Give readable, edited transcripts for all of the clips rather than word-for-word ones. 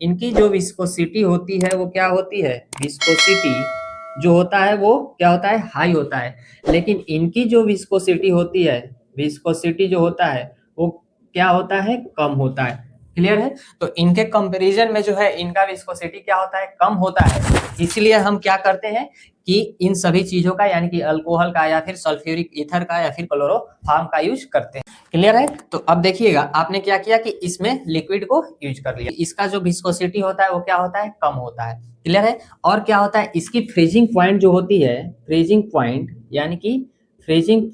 इनकी जो विस्कोसिटी होती है वो क्या होती है, विस्कोसिटी जो होता है वो क्या होता है, हाई होता है। लेकिन इनकी जो विस्कोसिटी होती है, विस्कोसिटी जो होता है वो क्या होता है, कम होता है। क्लियर है? तो इनके कंपैरिजन में जो है इनका विस्कोसिटी क्या होता है, कम होता है। इसलिए हम क्या करते हैं कि इन सभी चीजों का यानी कि अल्कोहल का या फिर सल्फ्यूरिक ईथर का या फिर क्लोरोफॉर्म का यूज करते हैं। क्लियर है? तो अब देखिएगा आपने क्या किया कि इसमें लिक्विड को यूज कर लिया, इसका जो विस्कोसिटी होता है वो क्या होता है, कम होता है। क्लियर है? और क्या होता है, इसकी फ्रीजिंग पॉइंट जो होती है, फ्रीजिंग पॉइंट यानी कि फ्रीजिंग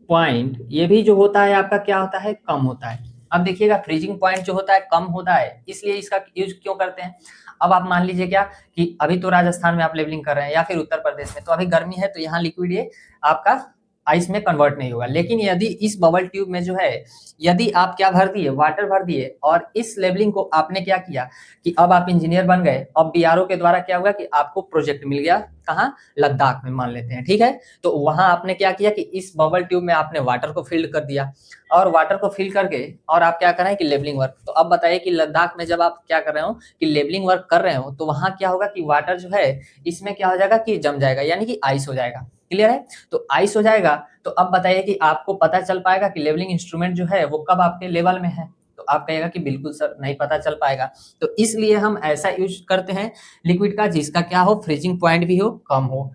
पॉइंट ये भी जो होता है आपका क्या होता है, कम होता है। अब देखिएगा फ्रीजिंग पॉइंट जो होता है कम होता है, इसलिए इसका यूज क्यों करते हैं। अब आप मान लीजिए क्या कि अभी तो राजस्थान में आप लेवलिंग कर रहे हैं या फिर उत्तर प्रदेश में, तो अभी गर्मी है तो यहाँ लिक्विड ये आपका आइस में कन्वर्ट नहीं होगा। लेकिन यदि इस बबल ट्यूब में जो है यदि आप क्या भर दिए, वाटर भर दिए, और इस लेवलिंग को आपने क्या किया कि अब आप इंजीनियर बन गए, अब बीआरओ के द्वारा क्या हुआ कि आपको प्रोजेक्ट मिल गया, कहाँ, लद्दाख में मान लेते हैं। ठीक है? तो वहां आपने क्या किया कि इस बबल ट्यूब में आपने वाटर को फिल कर दिया, और वाटर को फिल करके और आप क्या कर रहे हैं कि लेवलिंग वर्क। तो अब बताइए कि लद्दाख में जब आप क्या कर रहे हो कि लेवलिंग वर्क कर रहे हो, तो वहां क्या होगा कि वाटर जो है इसमें क्या हो जाएगा कि जम जाएगा, यानी कि आइस हो जाएगा। क्लियर है? तो आइस हो जाएगा, तो अब बताइए कि आपको पता चल पाएगा कि लेवलिंग इंस्ट्रूमेंट जो है वो कब आपके लेवल में है। तो आप कहेगा कि बिल्कुल सर नहीं पता चल पाएगा। तो इसलिए हम ऐसा यूज करते हैं लिक्विड का जिसका क्या हो, फ्रीजिंग पॉइंट भी हो, कम हो।